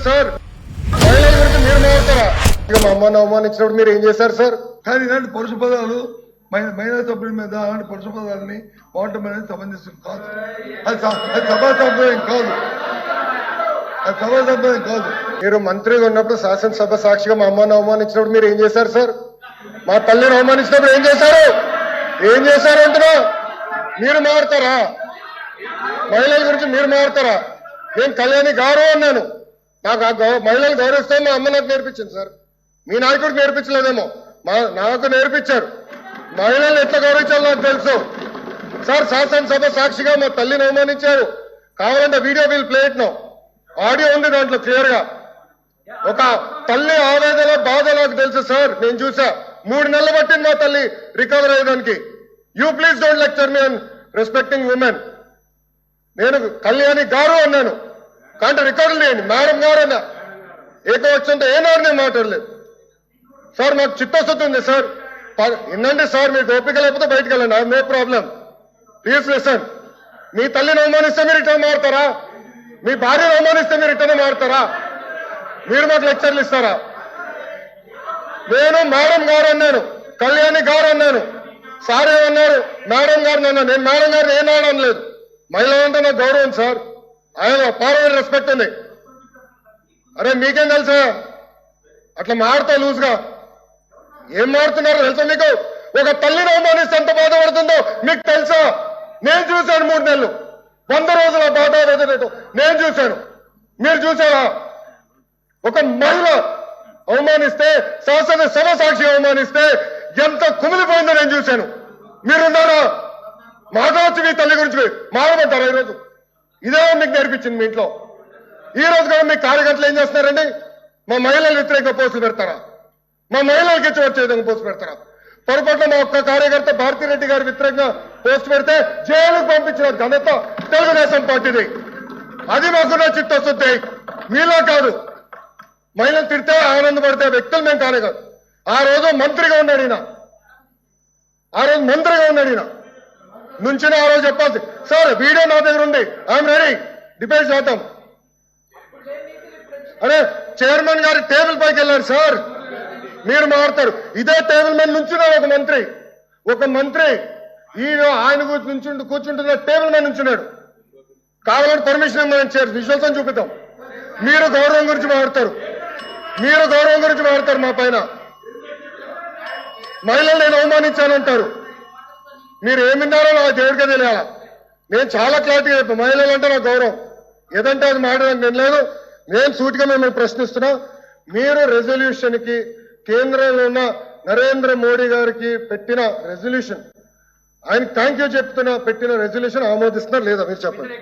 Sir మహిళల గురించి మీరు మాట్లాడతారా? ఇక మా అమ్మని అవమానించినప్పుడు మీరు ఏం చేశారు సార్? కానీ ఇలాంటి పరుష పదాలు మహిళా సభ్యుల మీద అలాంటి పరుష పదాలని వాడటం అనేది సమంజసం కాదు. అది సభా సంప్రదాయం కాదు, అది సభా సంప్రదాయం కాదు. మీరు మంత్రిగా ఉన్నప్పుడు శాసనసభ సాక్షిగా మా అమ్మని అవమానించినప్పుడు మీరు ఏం చేశారు సార్? మా తల్లిని అవమానించినప్పుడు ఏం చేశారు? ఏం చేశారు అంటున్నా? మీరు మారుతారా? మహిళల గురించి మీరు మారుతారా? నేను కళ్యాణి గౌరవం అన్నాను. నాకు ఆ మహిళలు గౌరవిస్తే మా అమ్మ నాకు నేర్పించింది సార్. మీ నాయకుడికి నేర్పించలేదేమో, నాకు నేర్పించారు. మహిళలు ఎట్లా గౌరవించాలో నాకు తెలుసు సార్. శాసనసభ సాక్షిగా మా తల్లిని అవమానించారు. కావాలంటే video will play it now. Audio ఉంది దాంట్లో క్లియర్ గా. ఒక తల్లి ఆవేదన బాధ నాకు తెలుసు సార్. నేను చూసా. 3 నెలలు పట్టింది మా తల్లి రికవర్ అయ్యేదానికి. You please don't lecture me on respecting women. నేను కళ్యాణి గారు అన్నాను, కానీ రికార్డులు లేని మేడం గారు అన్నా. ఏకవచ్చంతో ఏనాడు నేను మాట్లాడలేదు సార్. నాకు చిత్తశుద్ధి ఉంది సార్. వినండి సార్, మీకు ఓపిక లేకపోతే బయటకు వెళ్ళండి. I know problem. Please listen. మీ తల్లిని అవమానిస్తే మీరు ఇట్లా మారుతారా? మీ భార్యను అవమానిస్తే మీరు ఇట్లనే మారుతారా? మీరు మాకు లెక్చర్లు ఇస్తారా? నేను మేడం గారు అన్నాను, కళ్యాణి గారు అన్నాను. సార్ ఏమన్నారు? మేడం గారిని అన్నాను. నేను మేడం గారిని ఏనాడు అనలేదు. మహిళలంటే నాకు గౌరవం సార్. ఆయన పార్లమెంట్ రెస్పెక్ట్ ఉంది. అరే మీకేం తెలుసా? అట్లా మారుతా లూజ్గా ఏం మారుతున్నారో తెలుసా మీకు? ఒక తల్లిని అవమానిస్తే ఎంత బాధపడుతుందో మీకు తెలుసా? నేను చూశాను 3 నెలలు 100 రోజుల బాధ నేను చూశాను. మీరు చూసారా? ఒక మహిళ అవమానిస్తే, శాసనసభ సాక్షి అవమానిస్తే ఎంత కుమిలిపోయిందో నేను చూశాను. మీరున్నారా? మాట్లాడచ్చు మీ తల్లి గురించి మాట్లాడతారా? ఈరోజు ఇదే మీకు నేర్పించింది మీ ఇంట్లో. ఈ రోజు కూడా మీ కార్యకర్తలు ఏం చేస్తున్నారండి? మా మహిళలు వ్యతిరేకంగా పోస్టులు పెడతారా? మా మహిళలకి ఇచ్చి వచ్చే విధంగా పోస్ట్ పెడతారా? పొరపాటున మా ఒక్క కార్యకర్త భారతిరెడ్డి గారి వ్యతిరేకంగా పోస్ట్ పెడితే జైలుకు పంపించిన ఘనత తెలుగుదేశం పార్టీది. అది మాకున్న చిత్తశుద్ధి. మీలో కాదు. మహిళలు తిడితే ఆనందపడితే వ్యక్తులు మేము కానే కాదు. ఆ రోజు మంత్రిగా ఉన్నాడు ఈయన. నుంచిన ఆ రోజు చెప్పాల్సి సార్. వీడియో నా దగ్గర ఉంది. I'm ready. డిబేట్ చేద్దాం. అరే చైర్మన్ గారి టేబుల్ పైకి వెళ్ళారు సార్. మీరు మారుతారు. ఇదే టేబుల్ మీద నుంచున్నాడు ఒక మంత్రి. ఈయన ఆయన కూర్చుంటున్న టేబుల్ మీద నుంచున్నాడు. కావాలంటే పర్మిషన్ ఇవ్వమని చేరు విజువల్స్ చూపిద్దాం. మీరు గౌరవం గురించి మాట్లాడతారు. మా పైన మహిళలు నేను అవమానించానంటారు. మీరు ఏమిన్నారో నా దేవుడికే తెలియాలా. నేను చాలా క్లారిటీగా చెప్పాను. మహిళలు అంటే నాకు గౌరవం. ఏదంటే అది మాట్లాడడానికి నేను లేదు. నేను సూటిగా మిమ్మల్ని ప్రశ్నిస్తున్నా. మీరు రెజల్యూషన్ కి కేంద్రంలో ఉన్న నరేంద్ర మోడీ గారికి పెట్టిన రెజల్యూషన్, ఆయన థ్యాంక్ యూ చెప్తున్నా, పెట్టిన రెజల్యూషన్ ఆమోదిస్తున్నారు లేదా మీరు చెప్పండి.